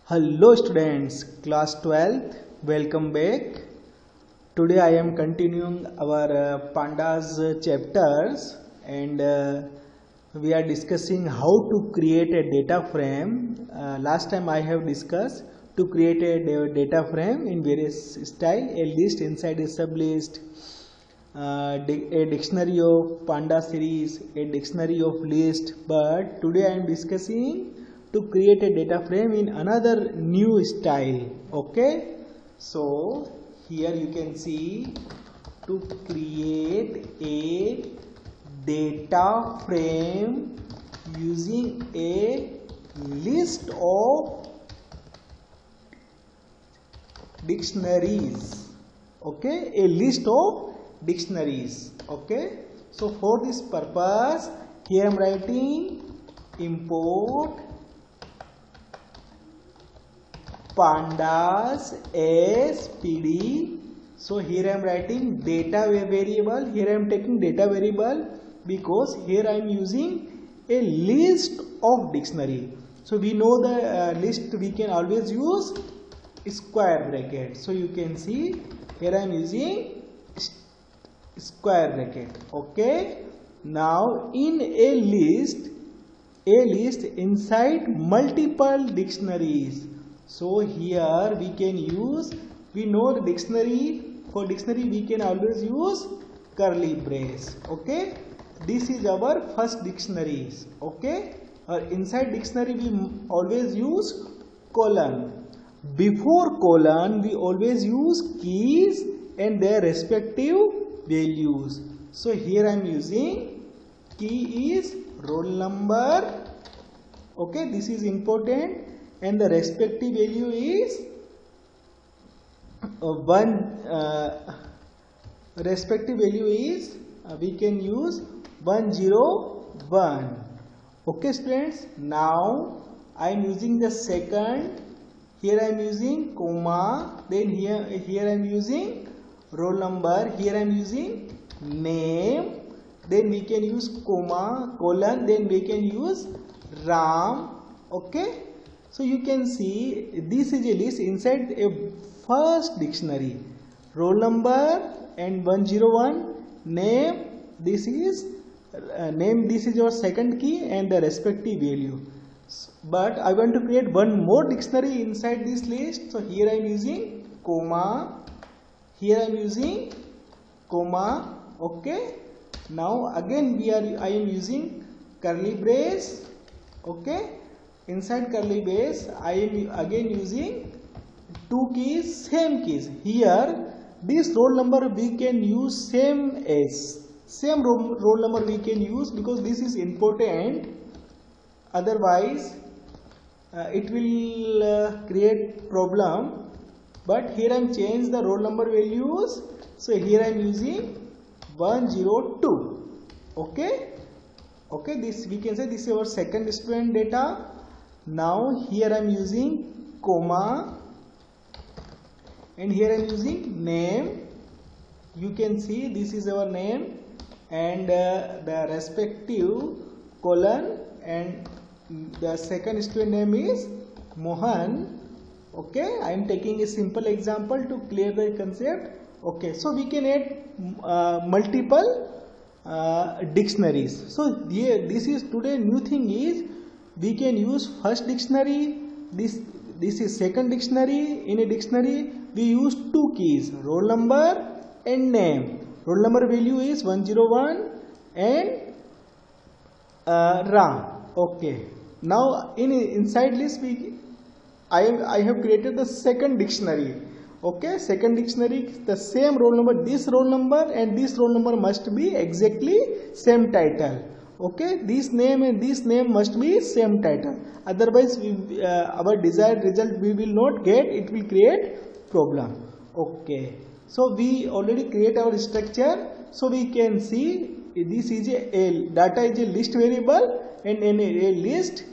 Hello students, class 12th, welcome back. Today I am continuing our pandas chapters and we are discussing how to create a data frame. Last time I have discussed to create a data frame in various style, a list inside a sublist, a dictionary of panda series, a dictionary of list, but today I am discussing to create a data frame in another new style. Okay, so here you can see to create a data frame using a list of dictionaries. Okay, a list of dictionaries. Okay, so for this purpose here I am writing import pandas spd. So here I am writing data variable. Here I am taking data variable because here I am using a list of dictionary. So we know the list we can always use square bracket. So you can see here I am using square bracket. Okay, now in a list inside multiple dictionaries. So here we can use, we know the dictionary, for dictionary we can always use curly brace. Okay, this is our first dictionaries. Okay, or inside dictionary we always use colon. Before colon we always use keys and their respective values. So here I am using key is roll number. Okay, this is important, and the respective value is respective value is we can use 101. Okay students, now I am using the second. Here I am using comma, then here I am using roll number, here I am using name, then we can use comma, colon, then we can use Ram. Okay, so you can see this is a list inside a first dictionary. Roll number and 101, name, this is name, this is your second key and the respective value. But I want to create one more dictionary inside this list. So here I am using comma, here I am using comma. Okay, now again I am using curly brace. Okay, inside curly brace I am again using two keys, same keys. Here this roll number we can use same roll number we can use because this is important, otherwise it will create problem. But here I am change the roll number values. So here I am using 102. Okay, this we can say this is our second student data. Now here I am using comma and here I am using name. You can see this is our name and the respective colon, and the second student name is Mohan. Okay, I am taking a simple example to clear the concept. Okay, so we can add multiple dictionaries. So here this is today new thing is we can use first dictionary, this is second dictionary. In a dictionary we use two keys, roll number and name. Roll number value is 101 and Ram. Okay, now inside list I have created the second dictionary. Okay, second dictionary, the same roll number, this roll number and this roll number must be exactly same title. Okay, this name and this name must be same title, otherwise our desired result we will not get, it will create problem. Okay, so we already create our structure. So we can see this is a data is a list variable, and in a list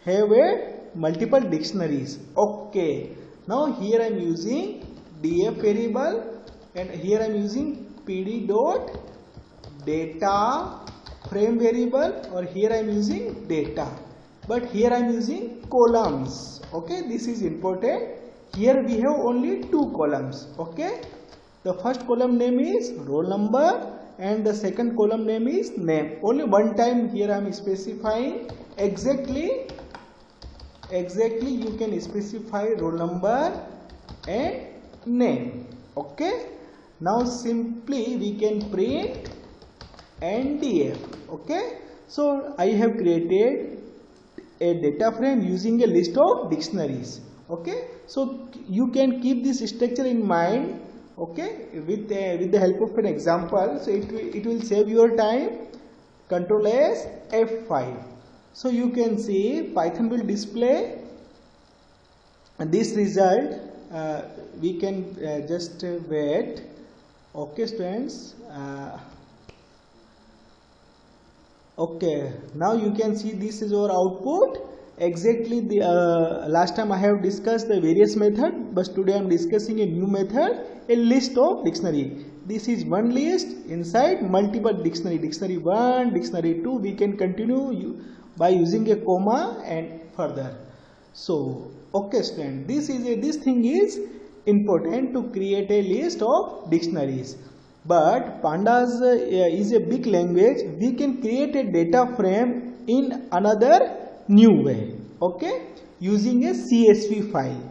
have a multiple dictionaries. Okay, now here I am using df variable and here I am using pd dot data frame variable, or here I am using data. but here I am using columns. Okay, this is important. Here we have only two columns. Okay, the first column name is roll number and the second column name is name. Only one time here I am specifying exactly you can specify roll number and name. Okay, now simply we can print NDF. Okay, so I have created a data frame using a list of dictionaries. Okay, so you can keep this structure in mind. Okay, with the help of an example, so it will save your time. Control S F5. So you can see Python will display this result. We can just wait. Okay, students. Okay, now you can see this is our output. Exactly the last time I have discussed the various method, but today I am discussing a new method, a list of dictionary. This is one list inside multiple dictionary. Dictionary 1, dictionary 2. We can continue by using a comma and further. So, okay, student, this thing is important to create a list of dictionaries. But Pandas is a big language. We can create a data frame in another new way. Okay, using a CSV file.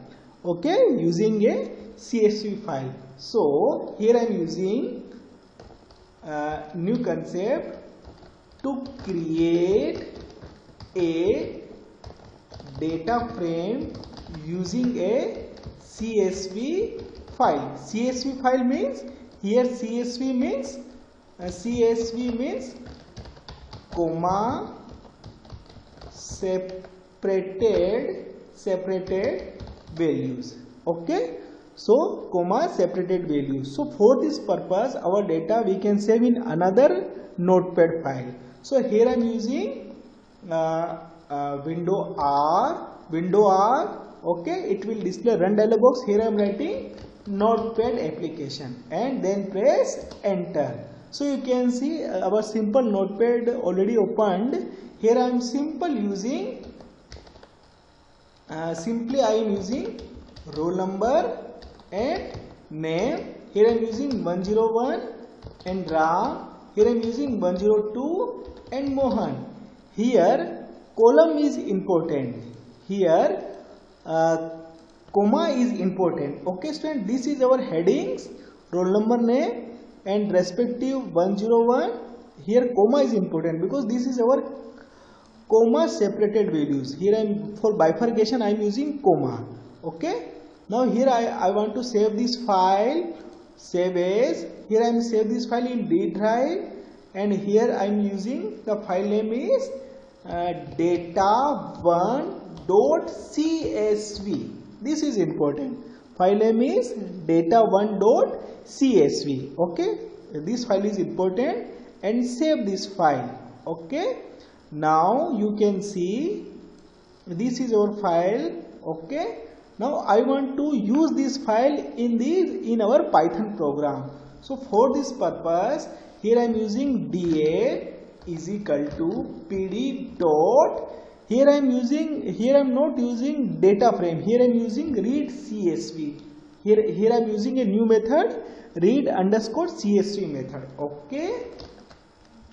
Okay, using a CSV file. So here I am using new concept to create a data frame using a CSV file. CSV file means, here CSV means comma separated values. Okay, so comma separated values. So for this purpose our data we can save in another notepad file. So here I am using window R. Okay, it will display run dialog box. Here I am writing notepad application and then press enter. So you can see our simple notepad already opened. Here I am using simply I am using roll number and name. Here I am using 101 and Ram. Here I am using 102 and Mohan. Here column is important. Here comma is important. Okay, student, this is our headings, roll number, name and respective 101. Here comma is important because this is our comma separated values. Here I am for bifurcation I am using comma. Okay, now here I want to save this file. Save as. Here I am save this file in D drive and here I am using the file name is data1.csv. This is important. File name is data1.csv. Okay, this file is important and save this file. Okay, now you can see this is our file. Okay, now I want to use this file in our Python program. So for this purpose here I am using da is equal to pd dot. Here I am not using data frame. Here I am using read CSV. Here I am using a new method, read underscore CSV method. Okay,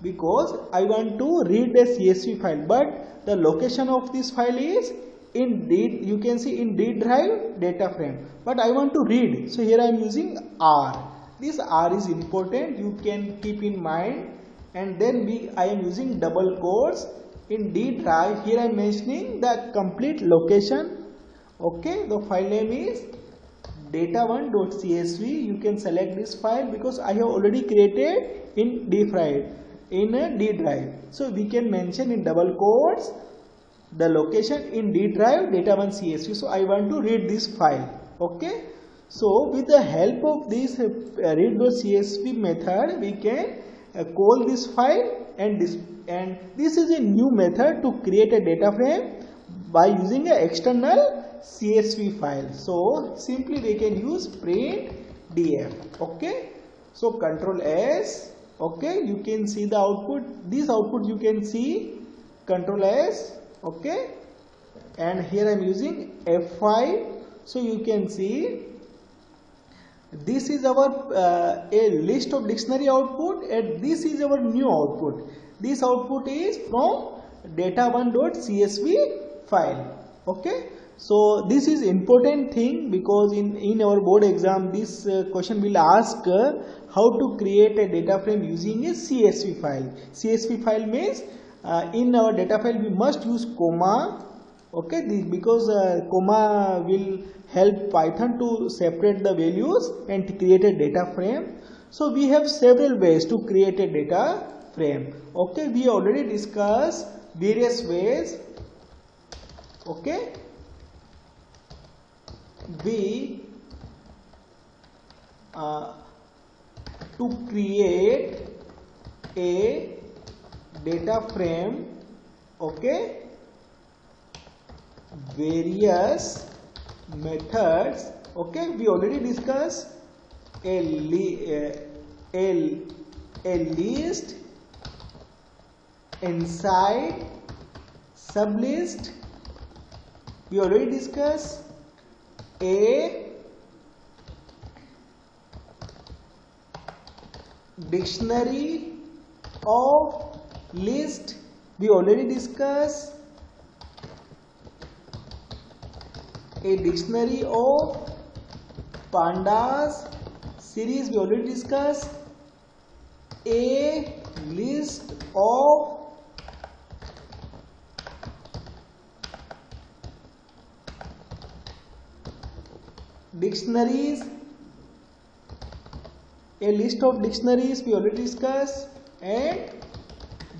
because I want to read a CSV file, but the location of this file is in D. You can see in D drive data frame, but I want to read. So here I am using R. This R is important. You can keep in mind. And then I am using double quotes in D drive. Here I am mentioning the complete location. Okay, the file name is data1.csv. You can select this file because I have already created in D drive. So we can mention in double quotes the location in D drive data1.csv. So I want to read this file. Okay, so with the help of this read.csv method we can call this file and this is a new method to create a data frame by using an external CSV file. So simply we can use print df. Okay, so Control S. Okay, you can see the output. This output you can see Control S okay, and here I am using F5. So you can see this is our a list of dictionary output, and this is our new output. This output is from data1.csv file. Okay, so this is important thing, because in our board exam this question will ask how to create a data frame using a CSV file. CSV file means in our data file we must use comma. Okay, because comma will help Python to separate the values and to create a data frame. So we have several ways to create a data frame. Okay, we already discussed various ways. Okay, we to create a data frame, okay, various methods. Okay, we already discussed a list, inside, sublist. We already discussed a dictionary of list. We already discussed a dictionary of pandas series. We already discussed a list of dictionaries, a list of dictionaries we already discussed, and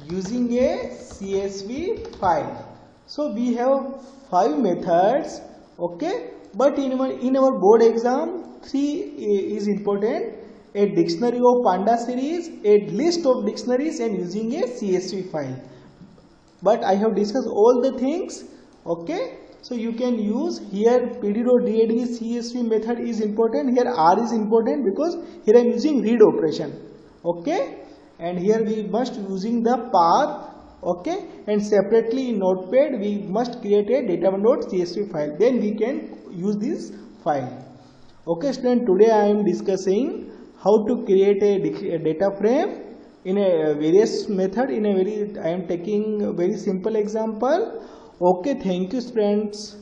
using a CSV file. So we have 5 methods. Okay, but in our board exam 3 is important: a dictionary of panda series, a list of dictionaries, and using a CSV file. But I have discussed all the things. Okay, so you can use here pd.dad CSV method is important. Here R is important because here I am using read operation. Okay, and here we must using the path. Okay, and separately in notepad we must create a data1.csv file, then we can use this file. Okay student, today I am discussing how to create a data frame in a various method. I am taking a very simple example. Okay, thank you friends.